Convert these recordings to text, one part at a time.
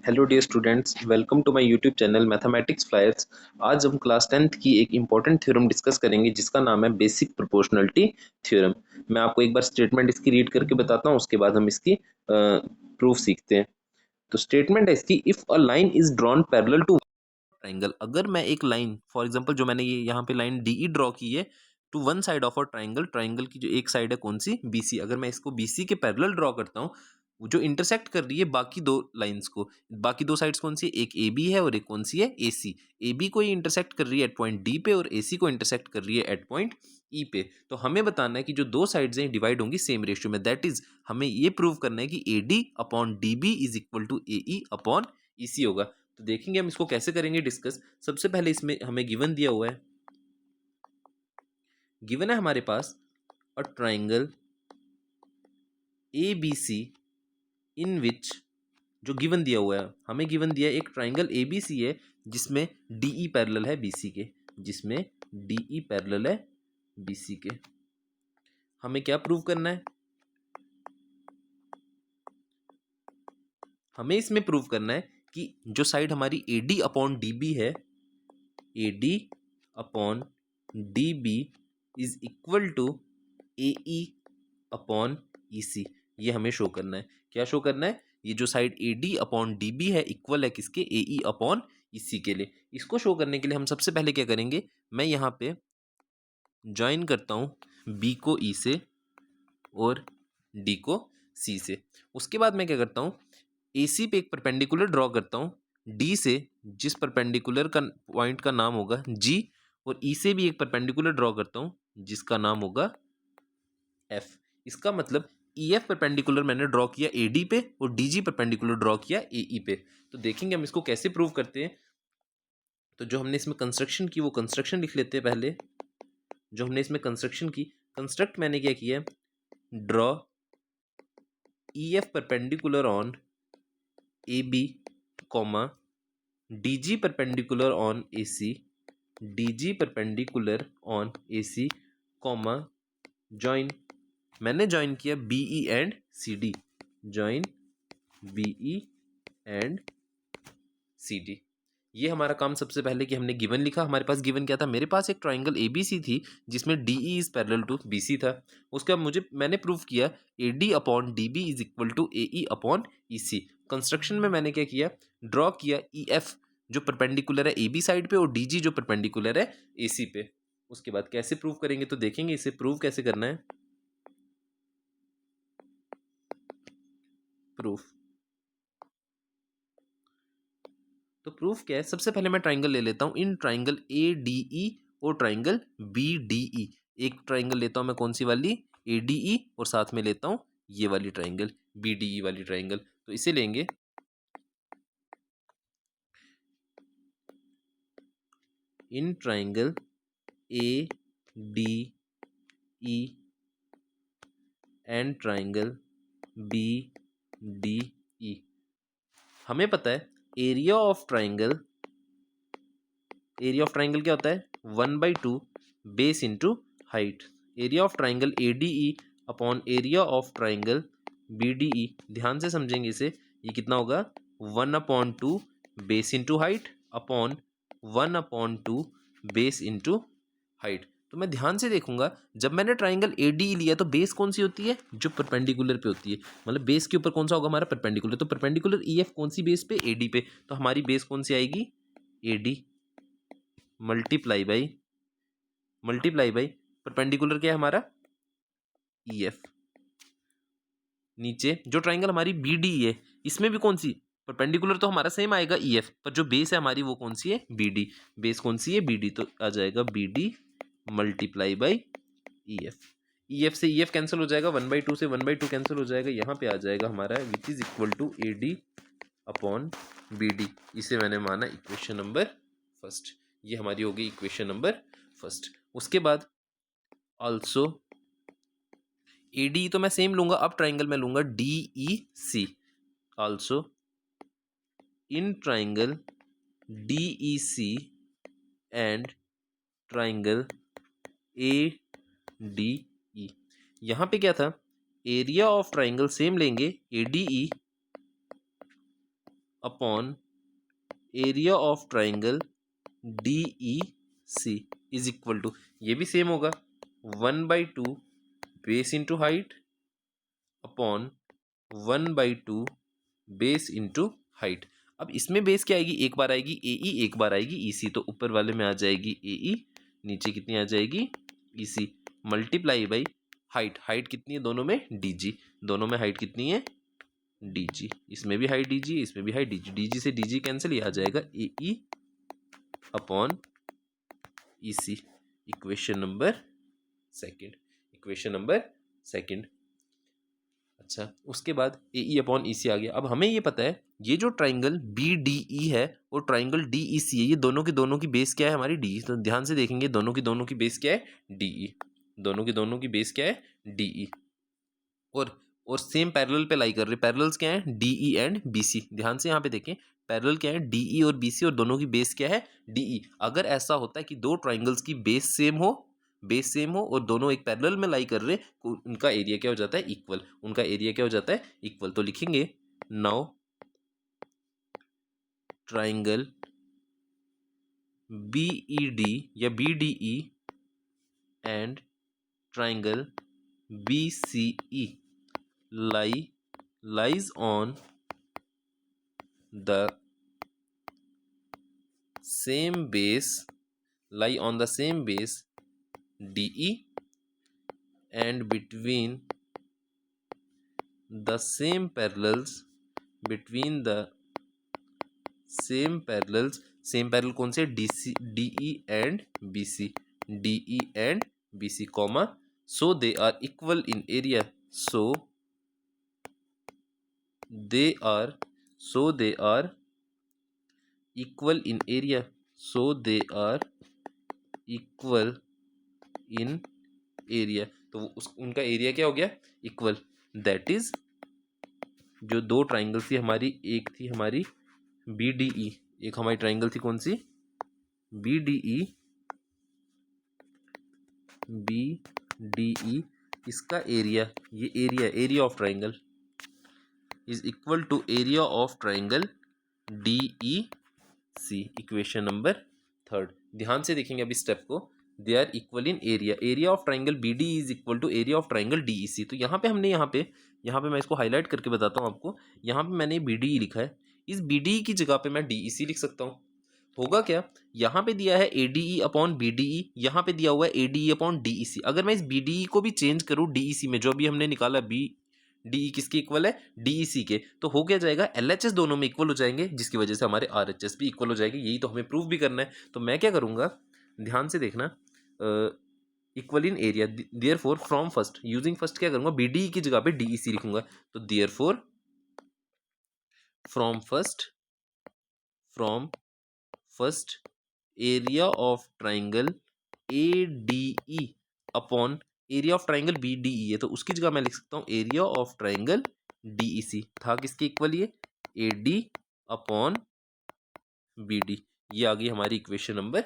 Hello dear students, welcome to my YouTube channel Mathematics Flyers. आज हम class 10th की एक इम्पॉर्टेंट थ्योरम डिस्कस करेंगे जिसका नाम है बेसिक प्रोपोर्शनलिटी थ्योरम। मैं आपको एक बार स्टेटमेंट इसकी रीड करके बताता हूँ, उसके बाद हम इसकी प्रूफ सीखते हैं। तो स्टेटमेंट है इसकी, if a line is drawn parallel to triangle. अगर मैं एक लाइन, फॉर एग्जांपल जो मैंने ये यहाँ पे लाइन डी ई ड्रॉ की है to one side of a triangle, triangle की जो एक साइड है कौन सी, बीसी, अगर मैं इसको बीसी के पैरेलल ड्रॉ करता हूँ जो इंटरसेक्ट कर रही है बाकी दो लाइंस को, बाकी दो साइड्स कौन सी है, एक ए बी है और एक कौन सी है, ए सी। ए बी को ये इंटरसेक्ट कर रही है एट पॉइंट डी पे और ए सी को इंटरसेक्ट कर रही है एट पॉइंट ई पे। तो हमें बताना है कि जो दो साइड्स हैं डिवाइड होंगी सेम रेशियो में, दैट इज हमें ये प्रूव करना है कि A D upon D B is equal to A E upon E C होगा। तो देखेंगे हम इसको कैसे करेंगे डिस्कस। सबसे पहले इसमें हमें गिवन दिया हुआ है, गिवन है हमारे पास a triangle A B C इन विच, जो गिवन दिया हुआ है हमें, गिवन दिया है एक ट्राइंगल ए बी सी है जिसमें डी ई पैरेलल है बी सी के, जिसमें डी ई पैरेलल है बी सी के। हमें क्या प्रूव करना है, हमें इसमें प्रूव करना है कि जो साइड हमारी A D upon D B है, A D upon D B is equal to A E upon E C. ये हमें शो करना है। क्या शो करना है, ये जो side A D upon D B है इक्वल है किसके, ए ई अपॉन ई सी के लिए। इसको शो करने के लिए हम सबसे पहले क्या करेंगे, मैं यहाँ पे ज्वाइन करता हूँ बी को ई से और डी को सी से। उसके बाद मैं क्या करता हूँ, ए सी पे एक परपेंडिकुलर ड्रॉ करता हूँ डी से, जिस परपेंडिकुलर का पॉइंट का नाम होगा जी, और ई से भी एक परपेंडिकुलर ड्रॉ करता हूँ जिसका नाम होगा एफ। इसका मतलब ई एफ परपेंडिकुलर मैंने ड्रॉ किया ए डी पे और डी जी परपेंडिकुलर ड्रॉ किया ए ई पे। तो देखेंगे हम इसको कैसे प्रूव करते हैं। तो जो हमने इसमें कंस्ट्रक्शन की वो कंस्ट्रक्शन लिख लेते हैं पहले। जो हमने इसमें कंस्ट्रक्शन की, कंस्ट्रक्ट मैंने क्या किया, draw E F perpendicular on A B comma D G perpendicular on A C, D G perpendicular on A C comma join, मैंने ज्वाइन किया B E and C D, join B E and C D. ये हमारा काम सबसे पहले कि हमने given लिखा। हमारे पास गिवन क्या था, मेरे पास एक ट्राइंगल ए बी सी थी जिसमें D E is parallel to B C था। उसके बाद मैंने प्रूव किया A D upon D B is equal to A E upon E C. Construction में मैंने क्या किया, ड्रॉ किया ई एफ जो परपेंडिकुलर है ए बी साइड पे और डी जी जो परपेंडिकुलर है ए सी पे। उसके बाद कैसे प्रूव करेंगे, तो देखेंगे इसे प्रूव कैसे करना है। प्रूफ, तो प्रूफ क्या है, सबसे पहले मैं ट्राइंगल ले लेता हूं इन ट्राइंगल ए डी ई और ट्राइंगल बी डी ई। एक ट्राइंगल लेता हूं मैं, कौन सी वाली, ए डी ई, और साथ में लेता हूं ये वाली ट्राइंगल बी डी ई वाली ट्राइंगल। तो इसे लेंगे in triangle A D E and triangle B D E. हमें पता है area of triangle, area of triangle क्या होता है, 1/2 base into height. Area of triangle A D E upon area of triangle B D E, ध्यान से समझेंगे इसे, ये कितना होगा, 1/2 base into height upon 1/2 base into height. तो मैं ध्यान से देखूंगा, जब मैंने ट्राइंगल ए डी लिया तो बेस कौन सी होती है, जो परपेंडिकुलर पे होती है, मतलब बेस के ऊपर कौन सा होगा हमारा, परपेंडिकुलर। तो परपेंडिकुलर ई एफ कौन सी बेस पे, ए डी पे, तो हमारी बेस कौन सी आएगी, A D multiply by perpendicular क्या है हमारा, ई एफ। नीचे जो ट्राइंगल हमारी बी डी है इसमें भी कौन सी, परपेंडिकुलर तो हमारा सेम आएगा ई एफ, पर जो बेस है हमारी वो कौन सी है, बी डी। बेस कौन सी है, बी डी, तो आ जाएगा B D multiply by E F. E F से ई एफ कैंसिल हो जाएगा, 1/2 से 1/2 कैंसिल हो जाएगा, यहाँ पे आ जाएगा हमारा which is equal to A D upon B D. इसे मैंने माना इक्वेशन नंबर फर्स्ट। ये हमारी होगी इक्वेशन नंबर फर्स्ट। उसके बाद ऑल्सो ए डी तो मैं सेम लूंगा, अब ट्राइंगल में लूंगा D E C, also in triangle D E C and triangle A D E. यहां पे क्या था, एरिया ऑफ ट्राइंगल सेम लेंगे A D E upon area of triangle DEC is equal to, ये भी सेम होगा 1/2 base into height upon 1/2 base into height. अब इसमें बेस क्या आएगी, एक बार आएगी AE, एक बार आएगी EC, तो ऊपर वाले में आ जाएगी AE, नीचे कितनी आ जाएगी EC, multiply by height. Height कितनी है दोनों में, DG, दोनों में हाइट कितनी है DG, इसमें भी हाइट DG, इसमें भी हाइट DG, DG से DG कैंसिल, ये आ जाएगा AE upon EC। Equation number second. अच्छा, उसके बाद AE अपॉन EC आ गया। अब हमें ये पता है ये जो ट्राइंगल BDE है और ट्राइंगल DEC है, ये दोनों की बेस क्या है हमारी DE। तो ध्यान से देखेंगे दोनों की बेस क्या है DE, दोनों की बेस क्या है DE, और सेम पैरेलल पे लाई कर रहे, पैरेलल्स क्या है DE एंड BC। ध्यान से यहाँ पे देखें पैरेलल क्या है DE और BC, और दोनों की बेस क्या है DE। अगर ऐसा होता है कि दो ट्राइंगल्स की बेस सेम हो और दोनों एक पैरेलल में लाई कर रहे, उनका एरिया क्या हो जाता है इक्वल, तो लिखेंगे नाउ ट्राइंगल BED या BDE and triangle BCE lies on the same base DE, and between the same parallels same parallel कौन से DE and BC comma, so they are equal in area, so they are equal in area, तो उनका area क्या हो गया equal. That is जो दो triangle थी हमारी, एक थी हमारी BDE, एक हमारी ट्राइंगल थी कौन सी BDE, इसका एरिया, ये area of triangle is equal to area of triangle DEC। Equation number third. ध्यान से देखेंगे अभी स्टेप को, they are equal in area of triangle BDE is equal to area of triangle DEC। तो यहाँ पे मैं इसको हाईलाइट करके बताता हूँ आपको। यहाँ पे मैंने BDE लिखा है, इस BDE की जगह पे मैं DEC लिख सकता हूँ। होगा क्या, यहाँ पे दिया है ADE अपॉन BDE, यहाँ पे दिया हुआ है ADE अपॉन DEC। अगर मैं इस BDE को भी चेंज करूँ DEC में, जो अभी हमने निकाला BDE किसके इक्वल है DEC के, तो हो क्या जाएगा LHS दोनों में इक्वल हो जाएंगे, जिसकी वजह से हमारे RHS भी इक्वल हो जाएंगे। यही तो हमें प्रूफ भी करना है। तो मैं क्या करूँगा, ध्यान से देखना, equal in area, therefore from first, using first क्या करूँगा BDE की जगह पे DEC लिखूंगा। तो therefore from first area of triangle ADE upon area of triangle BDE है, तो उसकी जगह मैं लिख सकता हूँ एरिया ऑफ ट्राइंगल DEC। था किसके इक्वल ये AD अपॉन BD। ये आ गई हमारी इक्वेशन नंबर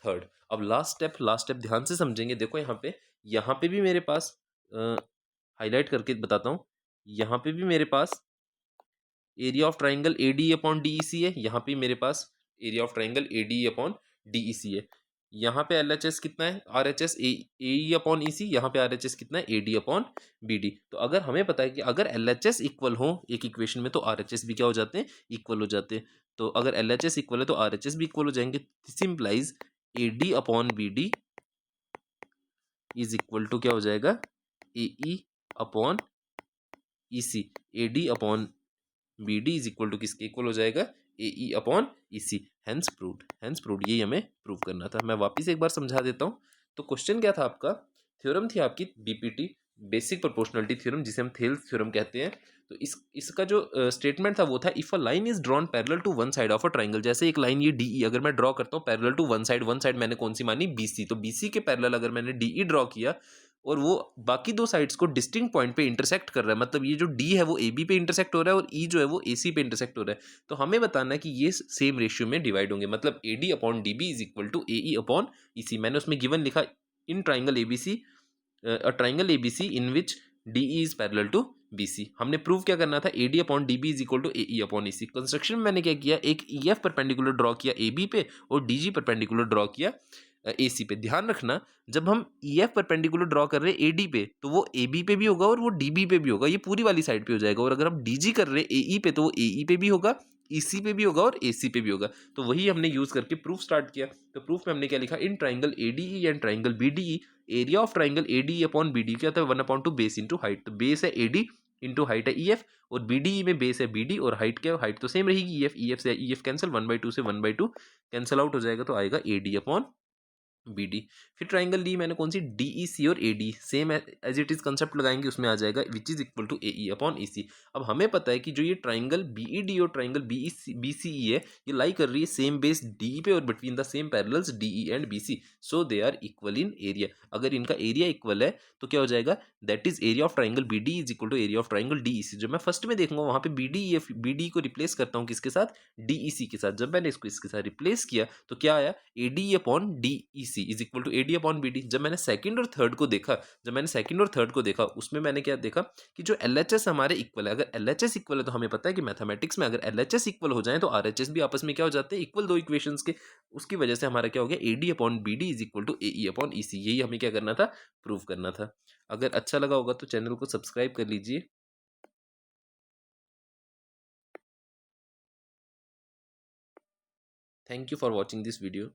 थर्ड। अब लास्ट स्टेप ध्यान से समझेंगे। देखो यहाँ पे भी मेरे पास हाईलाइट करके बताता हूँ, यहाँ पे भी मेरे पास area of triangle ADE upon DEC है, यहाँ पे मेरे पास area of triangle ADE upon DEC है। यहाँ पे LHS कितना है RHS AE अपॉन EC, यहाँ पे RHS कितना है AD अपॉन BD। तो अगर हमें पता है कि अगर LHS इक्वल हो एक इक्वेशन में, तो RHS भी क्या हो जाते हैं इक्वल हो जाते हैं। तो अगर LHS इक्वल है तो RHS भी इक्वल हो जाएंगे। This implies AD upon BD is equal to क्या हो जाएगा AE upon EC। AD upon BD is equal to किसके इक्वल हो जाएगा AE upon EC। Hence proved. यही हमें प्रूव करना था। मैं वापिस एक बार समझा देता हूँ। तो क्वेश्चन क्या था आपका, थ्योरम थी आपकी BPT, बेसिक प्रोपोर्शनलिटी थ्योरम, जिसे हम थेल्स थ्योरम कहते हैं। तो इसका जो स्टेटमेंट था वो था, if a line is drawn parallel to one side of a triangle. जैसे एक लाइन ये DE अगर मैं ड्रॉ करता हूँ पैरेलल टू वन साइड मैंने कौन सी मानी BC, तो BC के पैरेलल अगर मैंने DE ड्रॉ किया और वो बाकी दो साइड्स को डिस्टिंक्ट पॉइंट पे इंटरसेक्ट कर रहा है, मतलब ये जो D है वो AB पे इंटरसेक्ट हो रहा है और E जो है वो AC पे इंटरसेक्ट हो रहा है, तो हमें बताना है कि ये सेम रेशियो में डिवाइड होंगे, मतलब AD upon DB is equal to AE upon EC। मैंने उसमें गिवन लिखा in triangle ABC, a triangle ABC in which DE is parallel to BC। हमने प्रूव क्या करना था, AD upon DB is equal to AE upon EC। Construction में मैंने क्या किया, एक EF परपेंडिकुलर ड्रॉ किया AB पे और DG परपेंडिकुलर ड्रॉ किया AC पे। ध्यान रखना, जब हम EF परपेंडिकुलर ड्रॉ कर रहे हैं AD पे तो वो AB पे भी होगा और वो DB पे भी होगा, ये पूरी वाली साइड पे हो जाएगा। और अगर हम DG कर रहे हैं AE पे तो वो AE पे भी होगा, EC पे भी होगा और AC पे भी होगा। तो वही हमने यूज करके प्रूफ स्टार्ट किया। तो प्रूफ में हमने क्या लिखा, in triangle ADE and triangle BDE area of triangle ADE upon BD क्या होता है, 1/2 बेस इंटू हाइट। तो बेस है AD इंटू हाइट है EF और BDE में बेस है BD और हाइट क्या है, हाइट तो सेम रहेगी EF से EF कैंसिल, 1/2 से 1/2 कैंसिल आउट हो जाएगा तो आएगा AD अपॉन BD। फिर ट्राइंगल डी मैंने कौन सी, DEC और AD same as it is concept लगाएंगे, उसमें आ जाएगा which is equal to AE upon EC। अब हमें पता है कि जो ये ट्राइंगल BED और ट्राइंगल BCE है, ये लाई कर रही है सेम बेस DE पे और between the same parallels DE and BC, so they are equal in area. अगर इनका एरिया इक्वल है तो क्या हो जाएगा, that is area of triangle BD is equal to area of triangle DEC। जब मैं फर्स्ट में देखूंगा वहां पे BD को रिप्लेस करता हूँ किसके साथ, DEC के साथ। जब मैंने इसको इसके साथ रिप्लेस किया तो क्या आया, AD upon DEC is equal to AD upon BD। जब मैंने सेकंड और थर्ड को देखा, उसमें मैंने क्या देखा कि जो LHS हमारे इक्वल है, अगर LHS इक्वल है तो हमें पता है कि मैथमेटिक्स में अगर LHS इक्वल हो जाए तो RHS भी आपस में क्या हो जाते हैं, इक्वल, दो इक्वेशंस के। उसकी वजह से हमारा क्या हो गया, AD upon BD is equal to AE upon EC। यही हमें क्या करना था, प्रूव करना था। अगर अच्छा लगा होगा तो चैनल को सब्सक्राइब कर लीजिए। Thank you for watching this video.